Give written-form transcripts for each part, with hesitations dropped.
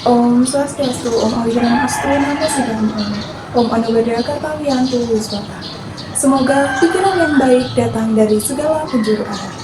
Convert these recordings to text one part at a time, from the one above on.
Om Swastiastu, Om Awirangastu, Namo Buddhaya, Om Anugerah Kartawiyantu Wiswata. Semoga pikiran yang baik datang dari segala penjuru arah.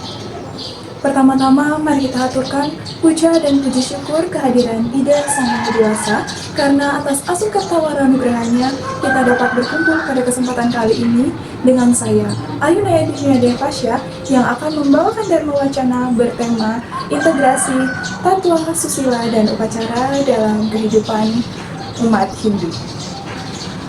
Pertama-tama, mari kita aturkan puja dan puji syukur kehadiran Ida Sang Maha Dewasa, karena atas asuh kertawara nugerahnya kita dapat berkumpul pada kesempatan kali ini dengan saya, Ayunaya Divina Pasha, yang akan membawakan Dharma Wacana bertema integrasi tatwa, susila, dan upacara dalam kehidupan umat Hindu.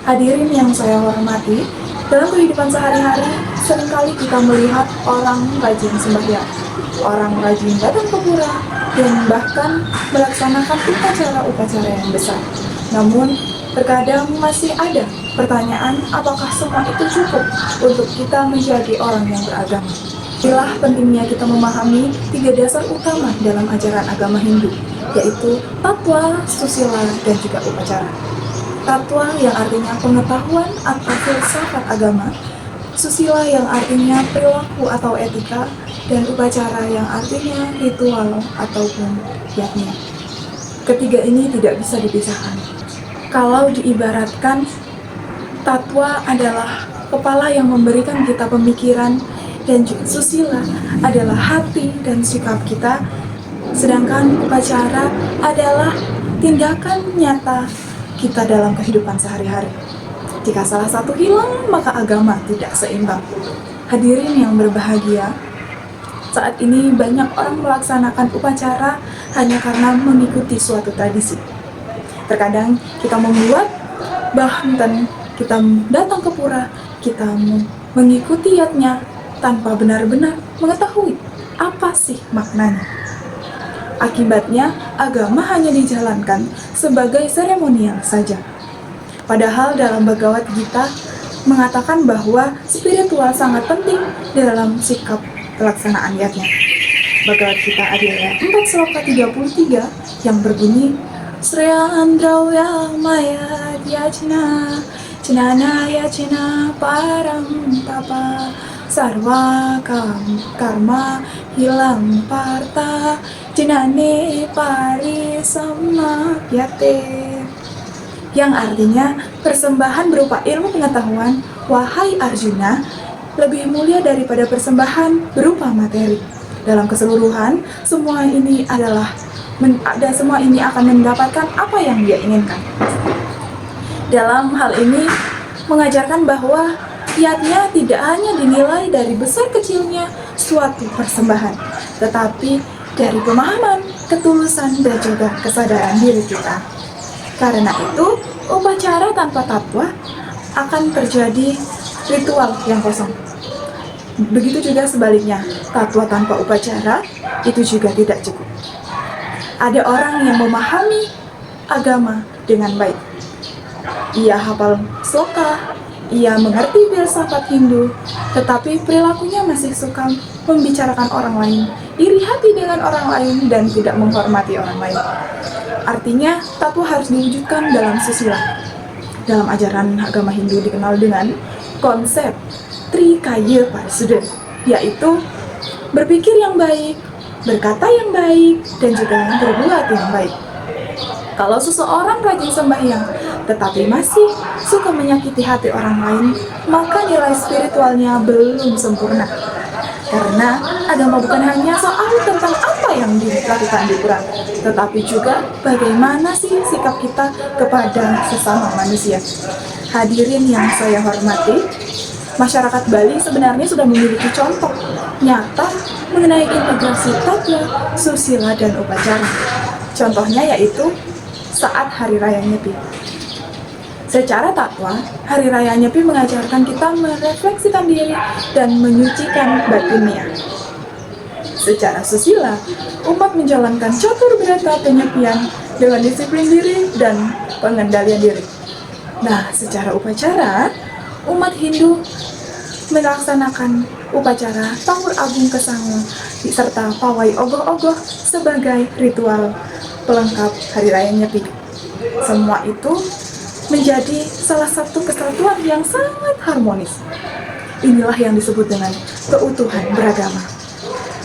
Hadirin yang saya hormati, dalam kehidupan sehari-hari seringkali kita melihat orang rajin sembahyang, orang rajin datang ke pura, dan bahkan melaksanakan upacara-upacara yang besar. Namun, terkadang masih ada pertanyaan, apakah semua itu cukup untuk kita menjadi orang yang beragama? Inilah pentingnya kita memahami 3 dasar utama dalam ajaran agama Hindu, yaitu tatwa, susila, dan juga upacara. Tatwa yang artinya pengetahuan atau filsafat agama, susila yang artinya perilaku atau etika, dan upacara yang artinya ritual ataupun yatnya. Ketiga ini tidak bisa dipisahkan. Kalau diibaratkan, tatwa adalah kepala yang memberikan kita pemikiran, dan susila adalah hati dan sikap kita, sedangkan upacara adalah tindakan nyata kita dalam kehidupan sehari-hari. Jika salah satu hilang, maka agama tidak seimbang. Hadirin yang berbahagia, saat ini banyak orang melaksanakan upacara hanya karena mengikuti suatu tradisi. Terkadang kita membuat bahkan kita datang ke pura, kita mengikuti yatnya tanpa benar-benar mengetahui apa sih maknanya. Akibatnya, agama hanya dijalankan sebagai seremonial saja. Padahal dalam Bhagavad Gita mengatakan bahwa spiritual sangat penting dalam sikap pelaksanaan yatnya. Bhagavad Gita Adhyaya 4 sloka 33 yang berbunyi Sreya Andrawya Maya Yachna Cina Yachna Param Tapa Sarva Karma Hilang Parta Jinane Parisamayate, yang artinya persembahan berupa ilmu pengetahuan, wahai Arjuna, lebih mulia daripada persembahan berupa materi. Dalam keseluruhan, semua ini akan mendapatkan apa yang dia inginkan. Dalam hal ini mengajarkan bahwa yatnya tidak hanya dinilai dari besar kecilnya suatu persembahan, tetapi dari pemahaman, ketulusan, dan juga kesadaran diri kita. Karena itu, upacara tanpa tatwa akan terjadi ritual yang kosong. Begitu juga sebaliknya, tatwa tanpa upacara itu juga tidak cukup. Ada orang yang memahami agama dengan baik. Ia hafal sloka, ia mengerti filsafat Hindu, tetapi perilakunya masih suka membicarakan orang lain, iri hati dengan orang lain, dan tidak menghormati orang lain. Artinya, tatwa harus diwujudkan dalam susila. Dalam ajaran agama Hindu dikenal dengan konsep Trikaya Parisuddha, yaitu berpikir yang baik, berkata yang baik, dan juga berbuat yang baik. Kalau seseorang rajin sembahyang, tetapi masih suka menyakiti hati orang lain, maka nilai spiritualnya belum sempurna. Karena agama bukan hanya soal tentang apa yang dilakukan di pura, tetapi juga bagaimana sih sikap kita kepada sesama manusia. Hadirin yang saya hormati, masyarakat Bali sebenarnya sudah memiliki contoh nyata mengenai integrasi tatwa, susila, dan upacara. Contohnya yaitu saat Hari Raya Nyepi. Secara tatwa, Hari Raya Nyepi mengajarkan kita merefleksikan diri dan menyucikan batinnya. Secara susila, umat menjalankan catur berata penyepian dengan disiplin diri dan pengendalian diri. Nah, secara upacara, umat Hindu melaksanakan upacara Tawur Agung Kesanga serta pawai ogoh-ogoh sebagai ritual pelengkap Hari Raya Nyepi. Semua itu menjadi salah satu kesatuan yang sangat harmonis. Inilah yang disebut dengan keutuhan beragama.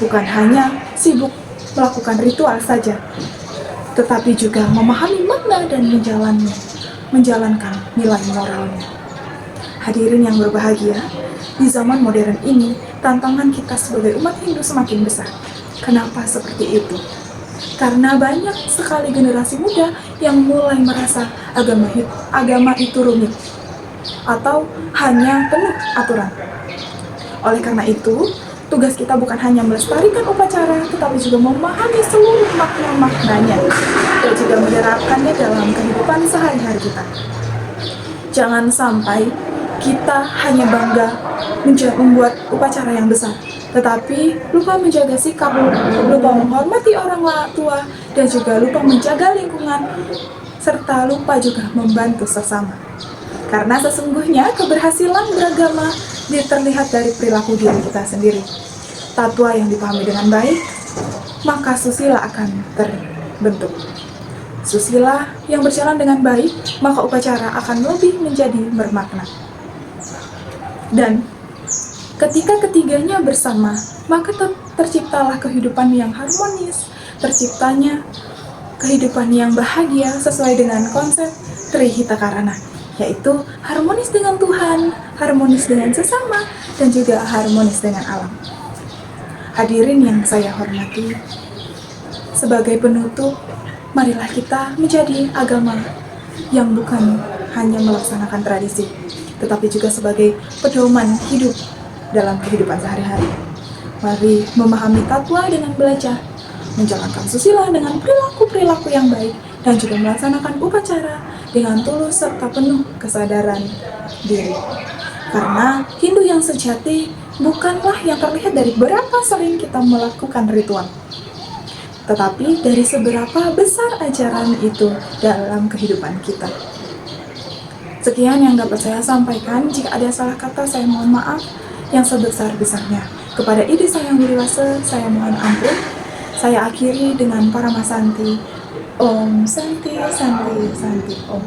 Bukan hanya sibuk melakukan ritual saja, tetapi juga memahami makna dan menjalankan nilai moralnya. Hadirin yang berbahagia, di zaman modern ini, tantangan kita sebagai umat Hindu semakin besar. Kenapa seperti itu? Karena banyak sekali generasi muda yang mulai merasa agama itu rumit atau hanya penuh aturan. Oleh karena itu, tugas kita bukan hanya melestarikan upacara, tetapi juga memahami seluruh makna-maknanya dan juga menerapkannya dalam kehidupan sehari-hari kita. Jangan sampai kita hanya bangga membuat upacara yang besar, tetapi lupa menjaga sikap, lupa menghormati orang tua, dan juga lupa menjaga lingkungan, serta lupa juga membantu sesama. Karena sesungguhnya keberhasilan beragama terlihat dari perilaku diri kita sendiri. Tatwa yang dipahami dengan baik, maka susila akan terbentuk. Susila yang berjalan dengan baik, maka upacara akan lebih menjadi bermakna. Dan ketika ketiganya bersama, maka terciptalah kehidupan yang harmonis, terciptanya kehidupan yang bahagia sesuai dengan konsep Trihitakarana, yaitu harmonis dengan Tuhan, harmonis dengan sesama, dan juga harmonis dengan alam. Hadirin yang saya hormati, sebagai penutup, marilah kita menjadi agama yang bukan hanya melaksanakan tradisi, tetapi juga sebagai pedoman hidup dalam kehidupan sehari-hari. Mari memahami tatwa dengan belajar, menjalankan susila dengan perilaku-perilaku yang baik, dan juga melaksanakan upacara dengan tulus serta penuh kesadaran diri. Karena Hindu yang sejati bukanlah yang terlihat dari berapa sering kita melakukan ritual, tetapi dari seberapa besar ajaran itu dalam kehidupan kita. Sekian yang dapat saya sampaikan. Jika ada salah kata, saya mohon maaf yang sebesar-besarnya. Kepada ide saya yang Wiliwase, saya mohon ampun. Saya akhiri dengan Paramasanti. Om Santi Santi Santi Om.